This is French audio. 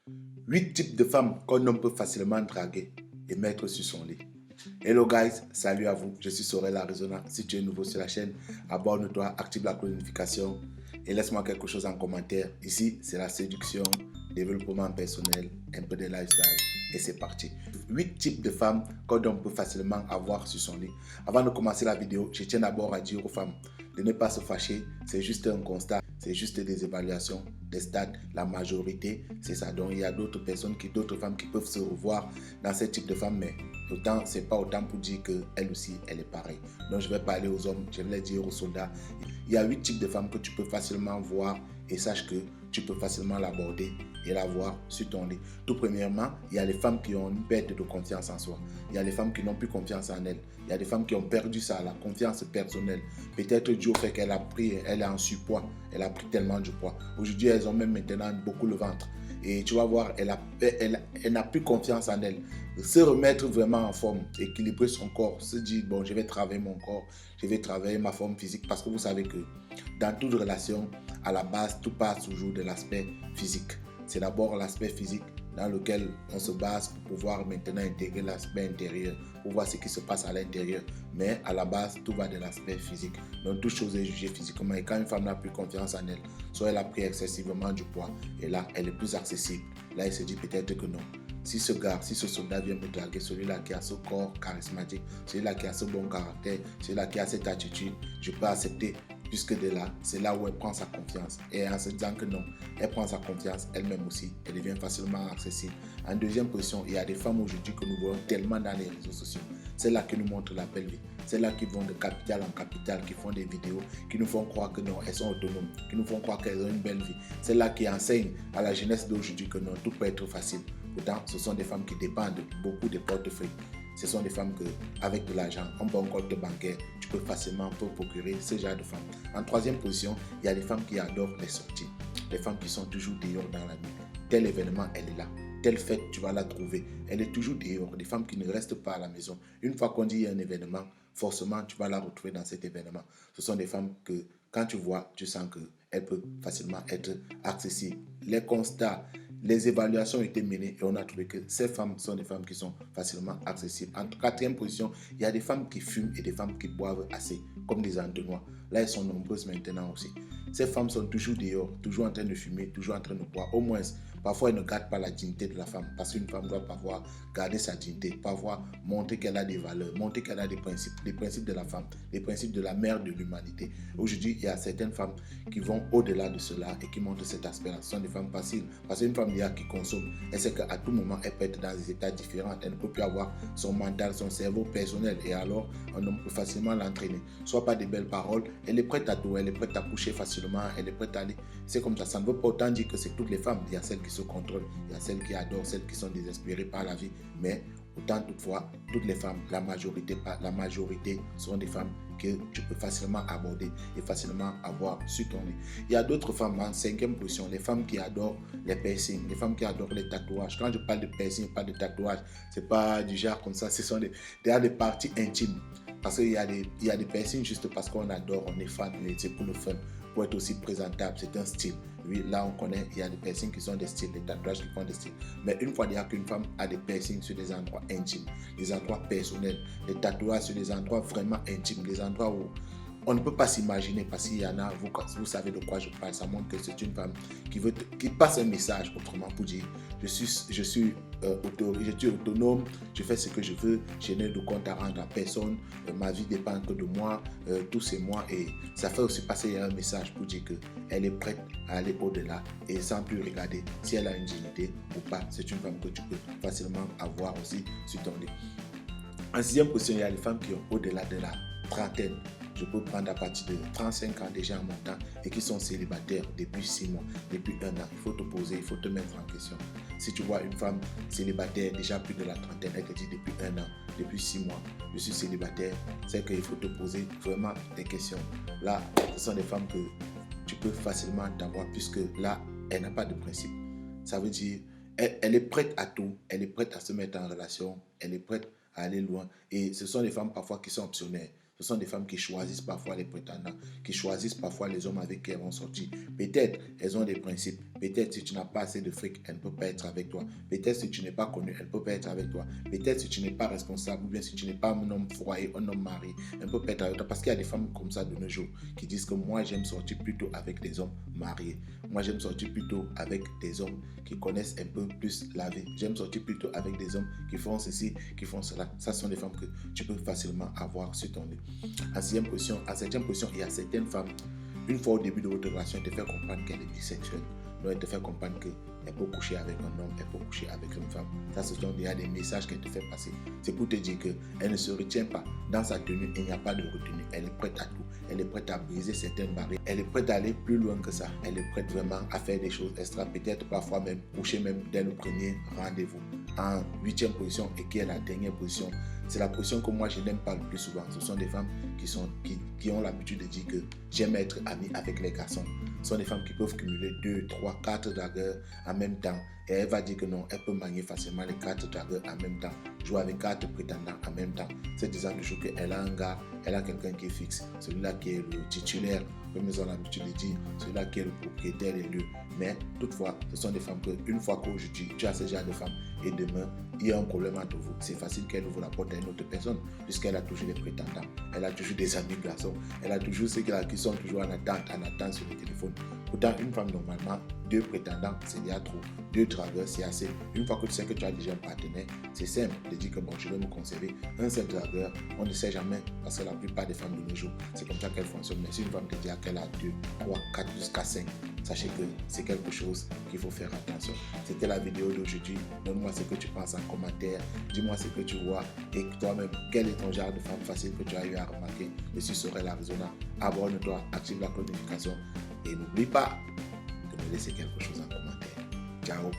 8 types de femmes qu'un homme peut facilement draguer et mettre sur son lit. Hello guys, salut à vous, je suis Sorel Arizona. Si tu es nouveau sur la chaîne, abonne-toi, active la notification et laisse-moi quelque chose en commentaire. Ici, c'est la séduction, développement personnel, un peu de lifestyle et c'est parti. 8 types de femmes qu'un homme peut facilement avoir sur son lit. Avant de commencer la vidéo, je tiens d'abord à dire aux femmes de ne pas se fâcher, c'est juste un constat, c'est juste des évaluations, des stats, la majorité, c'est ça. Donc il y a d'autres personnes, d'autres femmes qui peuvent se revoir dans ce type de femmes, mais autant, c'est pas autant pour dire qu'elle aussi, elle est pareille. Donc je vais parler aux hommes, je vais dire aux soldats. Il y a 8 types de femmes que tu peux facilement voir et sache que tu peux facilement l'aborder et la voir sur ton lit. Tout premièrement, il y a les femmes qui ont une perte de confiance en soi. Il y a les femmes qui n'ont plus confiance en elles. Il y a des femmes qui ont perdu ça, la confiance personnelle. Peut-être dû au fait qu'elle a pris, elle est en surpoids, elle a pris tellement du poids. Aujourd'hui, elles ont même maintenant beaucoup le ventre. Et tu vas voir, elle n'a plus confiance en elle. Se remettre vraiment en forme, équilibrer son corps, se dire, bon, je vais travailler mon corps, je vais travailler ma forme physique. Parce que vous savez que dans toute relation, à la base, tout passe toujours de l'aspect physique. C'est d'abord l'aspect physique dans lequel on se base pour pouvoir maintenant intégrer l'aspect intérieur, pour voir ce qui se passe à l'intérieur. Mais à la base, tout va de l'aspect physique. Donc, toute chose est jugée physiquement. Et quand une femme n'a plus confiance en elle, soit elle a pris excessivement du poids, et là, elle est plus accessible. Là, elle se dit peut-être que non. Si ce gars, si ce soldat vient me draguer, celui-là qui a ce corps charismatique, celui-là qui a ce bon caractère, celui-là qui a cette attitude, je peux accepter. Puisque de là, c'est là où elle prend sa confiance. Et en se disant que non, elle prend sa confiance elle-même aussi. Elle devient facilement accessible. En deuxième position, il y a des femmes aujourd'hui que nous voyons tellement dans les réseaux sociaux. Celles-là qui nous montrent la belle vie. Celles-là qui vont de capitale en capitale, qui font des vidéos, qui nous font croire que non, elles sont autonomes, qui nous font croire qu'elles ont une belle vie. Celles-là qui enseignent à la jeunesse d'aujourd'hui que non, tout peut être facile. Pourtant, ce sont des femmes qui dépendent beaucoup des portefeuilles. Ce sont des femmes qu'avec de l'argent, un bon compte bancaire, tu peux facilement procurer ce genre de femmes. En troisième position, il y a les femmes qui adorent les sorties. Les femmes qui sont toujours dehors dans la nuit. Tel événement, elle est là. Telle fête, tu vas la trouver. Elle est toujours dehors. Des femmes qui ne restent pas à la maison. Une fois qu'on dit il y a un événement, forcément, tu vas la retrouver dans cet événement. Ce sont des femmes que, quand tu vois, tu sens qu'elles peuvent facilement être accessibles. Les constats, les évaluations ont été menées et on a trouvé que ces femmes sont des femmes qui sont facilement accessibles. En quatrième position, il y a des femmes qui fument et des femmes qui boivent assez, comme des entonnoirs. Là, elles sont nombreuses maintenant aussi. Ces femmes sont toujours dehors, toujours en train de fumer, toujours en train de boire. Au moins, parfois, elles ne gardent pas la dignité de la femme parce qu'une femme doit parfois garder sa dignité, parfois montrer qu'elle a des valeurs, montrer qu'elle a des principes de la femme, les principes de la mère de l'humanité. Aujourd'hui, il y a certaines femmes qui vont au-delà de cela et qui montrent cet aspect-là. Ce sont des femmes faciles parce qu'une femme qui consomme, elle sait qu'à tout moment, elle peut être dans des états différents. Elle ne peut plus avoir son mental, son cerveau personnel et alors, un homme peut facilement l'entraîner. Soit par des belles paroles, elle est prête à tout, elle est prête à coucher facilement, elle est prête à aller. C'est comme ça. Ça ne veut pas autant dire que c'est toutes les femmes. Il y a celles qui se contrôlent, il y a celles qui adorent, celles qui sont désespérées par la vie. Mais autant toutefois, toutes les femmes, la majorité sont des femmes que tu peux facilement aborder et facilement avoir sur ton lit. Il y a d'autres femmes en cinquième position, les femmes qui adorent les piercings, les femmes qui adorent les tatouages. Quand je parle de piercing, pas de tatouage, c'est pas du genre comme ça, ce sont des parties intimes. Parce qu'il y a des piercings juste parce qu'on adore, on est fan, c'est pour le fun, pour être aussi présentable, c'est un style. Oui, là on connaît, il y a des piercings qui sont des styles, des tatouages qui font des styles. Mais une fois déjà qu'une femme a des piercings sur des endroits intimes, des endroits personnels, des tatouages sur des endroits vraiment intimes, des endroits où on ne peut pas s'imaginer parce qu'il y en a, vous savez de quoi je parle, ça montre que c'est une femme qui passe un message autrement pour dire je suis autonome, je fais ce que je veux, je n'ai de compte à rendre à personne, ma vie dépend que de moi, tout c'est moi et ça fait aussi passer un message pour dire qu'elle est prête à aller au-delà et sans plus regarder si elle a une dignité ou pas. C'est une femme que tu peux facilement avoir aussi sur ton lit. En sixième position, il y a les femmes qui ont au-delà de la trentaine. Je peux prendre à partir de 35 ans déjà en montant et qui sont célibataires depuis 6 mois, depuis 1 an. Il faut te poser, il faut te mettre en question. Si tu vois une femme célibataire déjà plus de la trentaine, elle te dit depuis 1 an, depuis 6 mois, je suis célibataire, c'est qu'il faut te poser vraiment des questions. Là, ce sont des femmes que tu peux facilement t'avoir puisque là, elle n'a pas de principe. Ça veut dire, elle est prête à tout, elle est prête à se mettre en relation, elle est prête à aller loin. Et ce sont des femmes parfois qui sont optionnelles. Ce sont des femmes qui choisissent parfois les prétendants, qui choisissent parfois les hommes avec qui elles vont sortir. Peut-être elles ont des principes. Peut-être si tu n'as pas assez de fric, elle ne peut pas être avec toi. Peut-être si tu n'es pas connu, elle ne peut pas être avec toi. Peut-être si tu n'es pas responsable ou bien si tu n'es pas un homme foyer, un homme marié, elle ne peut pas être avec toi. Parce qu'il y a des femmes comme ça de nos jours qui disent que moi j'aime sortir plutôt avec des hommes mariés. Moi j'aime sortir plutôt avec des hommes qui connaissent un peu plus la vie. J'aime sortir plutôt avec des hommes qui font ceci, qui font cela. Ça sont des femmes que tu peux facilement avoir sur ton lit. En septième position, il y a certaines femmes, une fois au début de votre relation, elles te font comprendre qu'elle est bisexuelle. Donc, elle te fait comprendre qu'elle peut coucher avec un homme, elle peut coucher avec une femme. Ça, ce sont déjà des messages qu'elle te fait passer. C'est pour te dire qu'elle ne se retient pas. Dans sa tenue, il n'y a pas de retenue. Elle est prête à tout. Elle est prête à briser certaines barrières. Elle est prête à aller plus loin que ça. Elle est prête vraiment à faire des choses extra. Peut-être parfois même coucher même dès le premier rendez-vous. En 8e position et qui est la dernière position, c'est la position que moi je n'aime pas le plus souvent. Ce sont des femmes qui ont l'habitude de dire que j'aime être amie avec les garçons. Ce sont des femmes qui peuvent cumuler 2, 3, 4 dragueurs en même temps. Et elle va dire que non, elle peut manier facilement les 4 dragueurs en même temps, jouer avec 4 prétendants en même temps. C'est disant toujours qu'elle a un gars, elle a quelqu'un qui est fixe, celui-là qui est le titulaire, comme ils ont l'habitude de dire, celui-là qui est le propriétaire des lieux. Mais toutefois, ce sont des femmes que, une fois qu'aujourd'hui tu as ce genre de femmes et demain il y a un problème entre vous, c'est facile qu'elle ouvre la porte à une autre personne, puisqu'elle a toujours des prétendants, elle a toujours des amis garçons, elle a toujours ceux qui sont toujours en attente sur le téléphone. Pourtant, une femme normalement, 2 prétendants, c'est déjà trop. 2 dragueurs, c'est assez. Une fois que tu sais que tu as déjà un partenaire, c'est simple de dire que bon, je vais me conserver un seul dragueur. On ne sait jamais, parce que la plupart des femmes de nos jours, c'est comme ça qu'elles fonctionnent. Mais si une femme te dit qu'elle a 2, 3, 4, jusqu'à 5, sachez que c'est quelque chose qu'il faut faire attention. C'était la vidéo d'aujourd'hui. Donne-moi ce que tu penses en commentaire. Dis-moi ce que tu vois. Et toi-même, quel est ton genre de femme facile que tu as eu à remarquer? Je suis Sorel Arizona. Abonne-toi, active la notification. Et n'oublie pas de me laisser quelque chose en commentaire. Ciao,